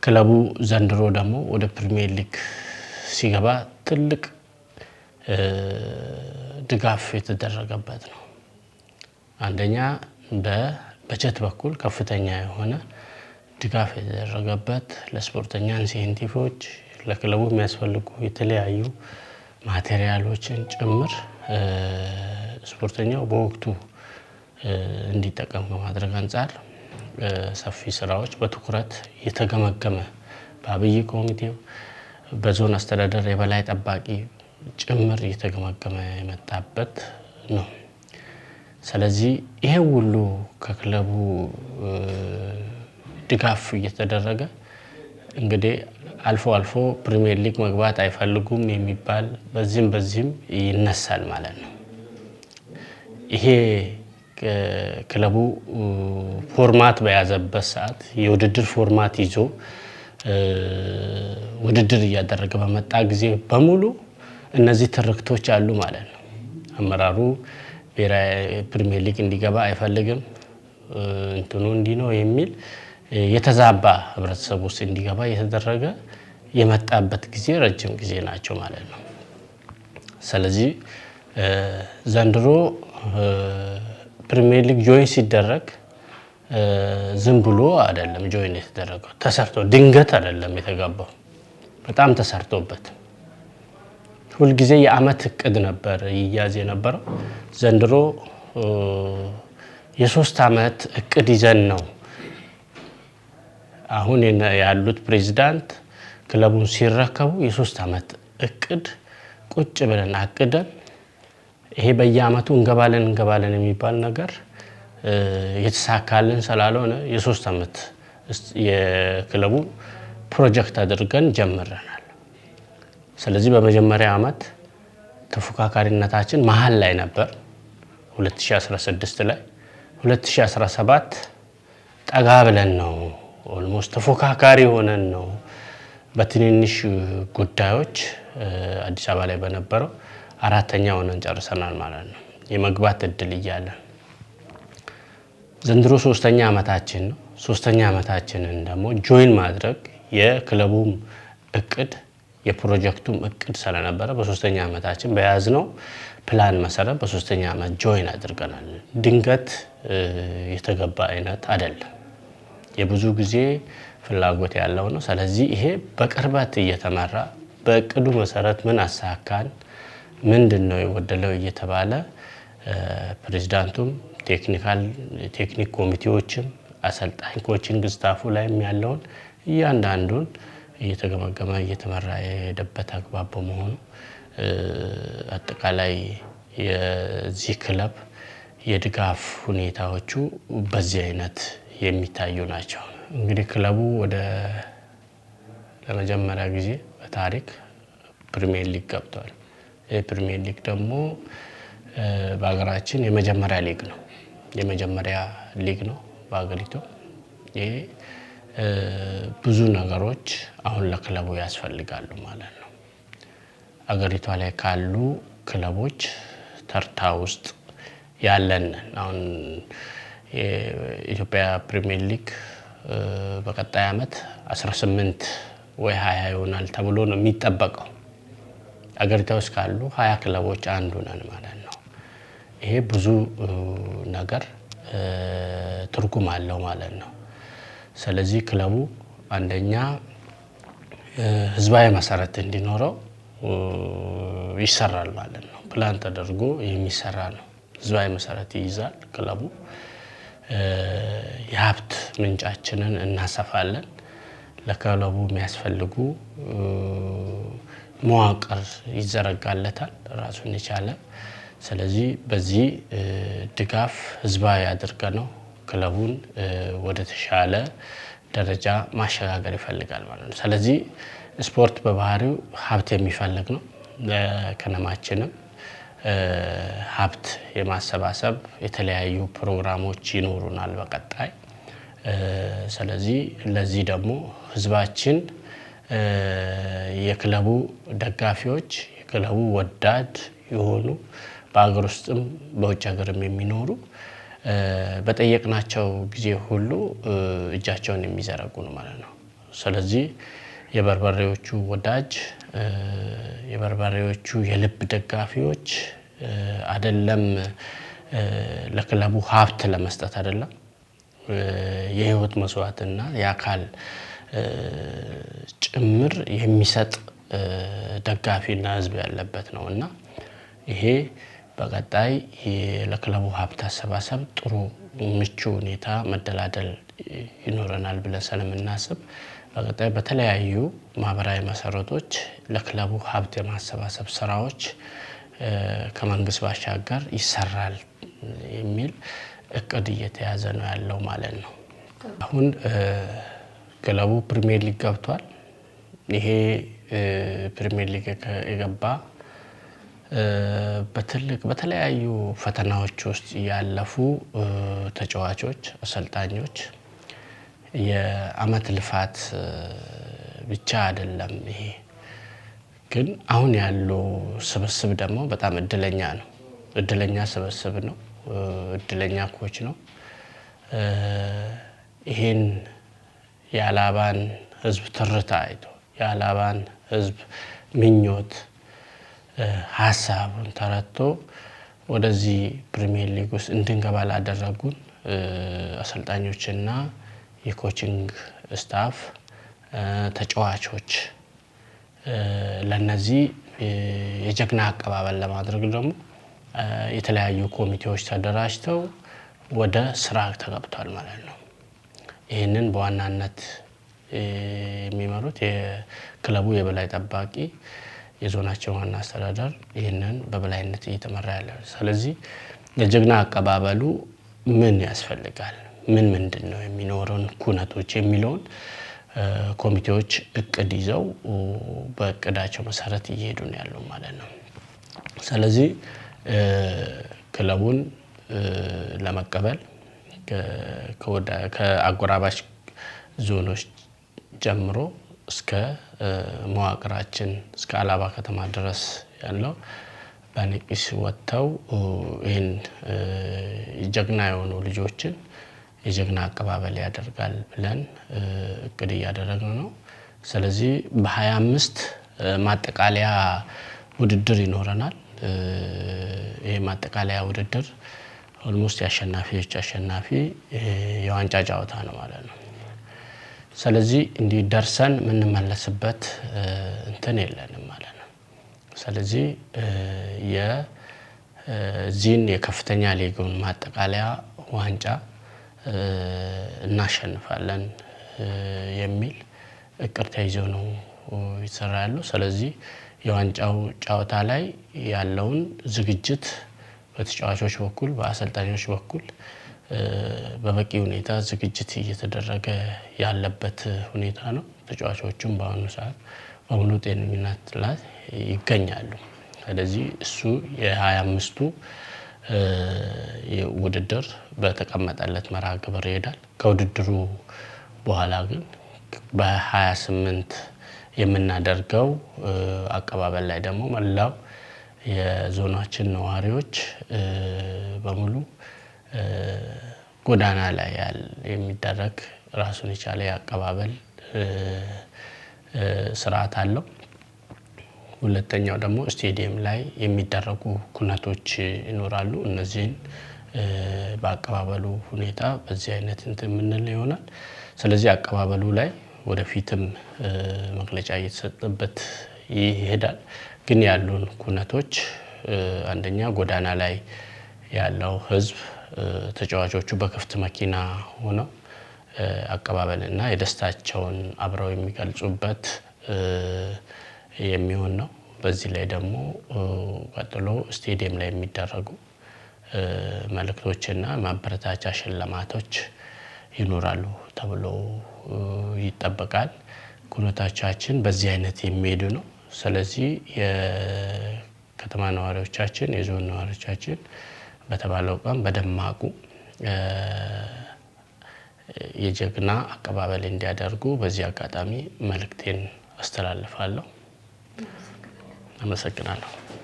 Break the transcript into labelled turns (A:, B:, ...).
A: ክለቡ ዘንድሮ ደግሞ ወደ ፕሪሚየር ሊግ ሲገባ ትልቅ ድጋፍ የተደረገበት ነው። አንደኛ በበጀት በኩል ከፍተኛ የሆነ ድጋፍ የተደረገበት ለስፖርተኛ ኢንሴንቲቮች ለክለቡ የሚያስፈልጉ የተለያዩ ማቴሪያሎችን ጭምር ስፖርተኛው በወቅቱ እንዲጠቀም ከማድረግ አንፃር ሰፊ ስራዎች በትኩረት የተገመገመ በአብይ ኮሚቴው በዞን አስተዳደር የበላይ ጠባቂ ጭምር የተገመገመ የመጣበት ነው። ስለዚህ ይሄ ሁሉ ከክለቡ ድጋፍ እየተደረገ እንግዲህ አልፎ ፕሪሚየር ሊግ መግባት አይፈልጉም የሚባል በዚህም ይነሳል ማለት ነው። ይሄ ክለቡ ፎርማት በያዘበት ሰዓት የውድድር ፎርማት ይዞ ውድድር እያደረገ በመጣ ጊዜ በሙሉ እነዚህ ትርክቶች አሉ ማለት ነው። አመራሩ ፕሪሚየር ሊግ እንዲገባ አይፈልግም እንትኑ እንዲህ ነው የሚል የተዛባ ህብረተሰብ ውስጥ እንዲገባ የተደረገ የመጣበት ጊዜ ረጅም ጊዜ ናቸው ማለት ነው። ስለዚህ ዘንድሮ ፕሪሚየር ሊግ ጆይን ሲደረግ ዝም ብሎ አይደለም ጆይን የተደረገው ተሰርቶ ድንገት አይደለም የተገባው በጣም ተሰርቶበት ሁሉ ጊዜ የአመት እቅድ ነበር ይያዝ የነበረው ዘንድሮ የ3 አመት እቅድ ይዘን ነው አሁን ያሉት ፕሬዝዳንት ክለቡን ሲረከቡ የ3 አመት እቅድ ቁጭ ብለን አቅደን ይሄ በየአመቱ እንገባለን የሚባል ነገር የተሳካልን ስላልሆነ የ3 አመት የክለቡ ፕሮጀክት አድርገን ጀምረናል። ስለዚህ በመጀመሪያ አመት ተፎካካሪነታችን መሃል ላይ ነበር 2016 ላይ 2017 ጠጋ ብለን ነው ኦልሞስት ተፎካካሪ ሆነን ነው በትንንሽ ጉዳዮች አዲስ አበባ ላይ በነበረው አራተኛ ሆነን ጨርሰናል ማለት ነው የመግባት እድል እያለን ዘንድሮ 3ኛ አመታችን ነው 3ኛ አመታችንን ደግሞ ጆይን ማድረግ የክለቡም እቅድ የፕሮጀክቱም እቅድ ስለነበረ በ3ኛ አመታችን በያዝነው ፕላን መሰረት በ3ኛ አመት ጆይን አድርገናል ድንገት የተገባ አይነት አይደለም የብዙ ጊዜ ፍላጎት ያለው ነው። ስለዚህ ይሄ በቅርበት እየተመራ በእቅዱ መሰረት ምን አሳካን ምንድነው የወደለው እየተባለ ፕሬዝዳንቱም ቴክኒክ ኮሚቴዎችም አሰልጣኝ ኮቺንግ ስታፉ ላይም ያለውን እያንዳንዱን እየተገመገመ እየተመራ የሄደበት አግባብ በመሆኑ አጠቃላይ የዚህ ክለብ የድጋፍ ሁኔታዎቹ በዚህ አይነት የሚታዩ ናቸው። እንግዲህ ክለቡ ወደ ለመጀመሪያ ጊዜ በታሪክ ፕሪሚየር ሊግ ገብቷል። የፕሪሚየር ሊግ ደግሞ በአገራችን የመጀመሪያ ሊግ ነው በአገሪቱ ይሄ ብዙ ነገሮች አሁን ለክለቡ ያስፈልጋሉ ማለት ነው። አገሪቷ ላይ ካሉ ክለቦች ተርታ ውስጥ ያለን አሁን የኢትዮጵያ ፕሪሚየር ሊግ በቀጣይ አመት 18 ወይ 20 ይሆናል ተብሎ ነው የሚጠበቀው አገሪቷ ውስጥ ካሉ 20 ክለቦች አንዱ ነን ማለት ነው። ይሄ ብዙ ነገር ትርጉም አለው ማለት ነው። ስለዚህ ክለቡ አንደኛ ህዝባዊ መሰረት እንዲኖረው ይሰራል ማለት ነው። ፕላን ተደርጎ የሚሰራ ነው። ህዝባዊ መሰረት ይይዛል ክለቡ የሀብት ምንጫችንን እናሰፋለን ለክለቡ የሚያስፈልጉ መዋቅር ይዘረጋለታል ራሱን የቻለ ስለዚህ በዚህ ድጋፍ ህዝባዊ ያድርገነው ክለቡን ወደ ተሻለ ደረጃ ማሸጋገር ይፈልጋል ማለት ነው። ስለዚህ ስፖርት በባህሪው ሀብት የሚፈልግ ነው ለከነማችንም ሀብት የማሰባሰብ የተለያዩ ፕሮግራሞች ይኖሩናል በቀጣይ ስለዚህ ለዚህ ደግሞ ህዝባችን የክለቡ ደጋፊዎች የክለቡ ወዳድ የሆኑ በአገር ውስጥም በውጭ ሀገርም የሚኖሩ በጠየቅናቸው ጊዜ ሁሉ እጃቸውን የሚዘረጉ ነው ማለት ነው። ስለዚህ የበርበሬዎቹ ወዳጅ የበርበሬዎቹ የልብ ደጋፊዎች አይደለም ለክለቡ ሀብት ለመስጠት አይደለም የህይወት መስዋዕትና የአካል ጭምር የሚሰጥ ደጋፊና ህዝብ ያለበት ነውና ይሄ በቀጣይ ለክለቡ ሀብት አሰባሰብ ጥሩ ምቹ ሁኔታ መደላደል ይኖረናል ብለን ስለምናስብ በቀጣይ በተለያዩ ማህበራዊ መሰረቶች ለክለቡ ሀብት የማሰባሰብ ስራዎች ከመንግስት ባሻገር ይሰራል የሚል እቅድ እየተያዘ ነው ያለው ማለት ነው። አሁን ክለቡ ፕሪሚየር ሊግ ገብቷል። ይሄ ፕሪሚየር ሊግ የገባ በተለያዩ ፈተናዎች ውስጥ ያለፉ ተጫዋቾች አሰልጣኞች የአመት ልፋት ብቻ አይደለም ይሄ ግን አሁን ያለው ስብስብ ደግሞ በጣም እድለኛ ስብስብ ነው እድለኛ ኮች ነው ይሄን የአላባን ህዝብ ትርታ አይቶ የአላባን ህዝብ ምኞት ሐሳቡን ተረድቶ ወደዚህ ፕሪሚየር ሊግ ውስጥ እንድንገባ ላደረጉን አሰልጣኞችና የኮቺንግ ስታፍ ተጫዋቾች ለነዚህ የጀግና አቀባበል ለማድረግ ደግሞ የተለያዩ ኮሚቴዎች ተደራጅተው ወደ ስራ ተገብቷል ማለት ነው። ይሄንን በዋናነት የሚመሩት የክለቡ የበላይ ጠባቂ የዞናቸው ዋና አስተዳደር ይሄንን በበላይነት እየተመራ ያለው ስለዚህ የጀግና አቀባበሉ ምን ያስፈልጋል ምንድነው የሚኖረን ኩነቶች የሚለውን ኮሚቴዎች እቅድ ይዘው በእቅዳቸው መሰረት እየሄዱ ነው ያለው ማለት ነው። ስለዚህ ክለቡን ለመቀበል ከአጎራባች ዞኖች ጀምሮ እስከ መዋቅራችን እስከ አላባ ከተማ ድረስ ያለው በንቂስ ወጥተው ይሄን ጀግና የሆኑ ልጆችን የጀግና አቀባበል ያደርጋል ብለን እቅድ እያደረግን ነው። ስለዚህ በ25 ማጠቃለያ ውድድር ይኖረናል። ይሄ ማጠቃለያ ውድድር ኦልሞስት ያሸናፊዎች አሸናፊ የዋንጫ ጨዋታ ነው ማለት ነው። ስለዚህ እንዲህ ደርሰን ምንመለስበት እንትን የለንም ማለት ነው። ስለዚህ የዚህን የከፍተኛ ሊጉን ማጠቃለያ ዋንጫ እናሸንፋለን የሚል እቅድ ተይዞ ነው ይሰራሉ። ስለዚህ የዋንጫው ጨዋታ ላይ ያለውን ዝግጅት በተጫዋቾች በኩል በአሰልጣኞች በኩል በበቂ ሁኔታ ዝግጅት እየተደረገ ያለበት ሁኔታ ነው። ተጫዋቾቹም በአሁኑ ሰዓት በሙሉ ጤንነት ላይ ይገኛሉ። ስለዚህ እሱ የ25ቱ የውድድር በተቀመጠለት መርሃ ግብር ይሄዳል። ከውድድሩ በኋላ ግን በ28 የምናደርገው አቀባበል ላይ ደግሞ መላው የዞናችን ነዋሪዎች በሙሉ ጎዳና ላይ የሚደረግ ራሱን የቻለ አቀባበል ስርዓት አለው። ሁለተኛው ደግሞ ስቴዲየም ላይ የሚደረጉ ኩነቶች ይኖራሉ። እነዚህን በአቀባበሉ ሁኔታ በዚህ አይነት ምንል ይሆናል። ስለዚህ አቀባበሉ ላይ ወደፊትም መግለጫ እየተሰጠበት ይሄዳል። ግን ያሉን ኩነቶች አንደኛ ጎዳና ላይ ያለው ህዝብ ተጫዋቾቹ በክፍት መኪና ሆነው አቀባበልና የደስታቸውን አብረው የሚገልጹበት የሚሆን ነው። በዚህ ላይ ደግሞ ቀጥሎ ስቴዲየም ላይ የሚደረጉ መልእክቶችና ማበረታቻ ሽልማቶች ይኖራሉ ተብሎ ይጠበቃል። ኩነቶቻችን በዚህ አይነት የሚሄዱ ነው። ስለዚህ የከተማ ነዋሪዎቻችን የዞን ነዋሪዎቻችን በተባለው ቀን በደማቁ የጀግና አቀባበል እንዲያደርጉ በዚህ አጋጣሚ መልእክቴን አስተላልፋለሁ። አመሰግናለሁ።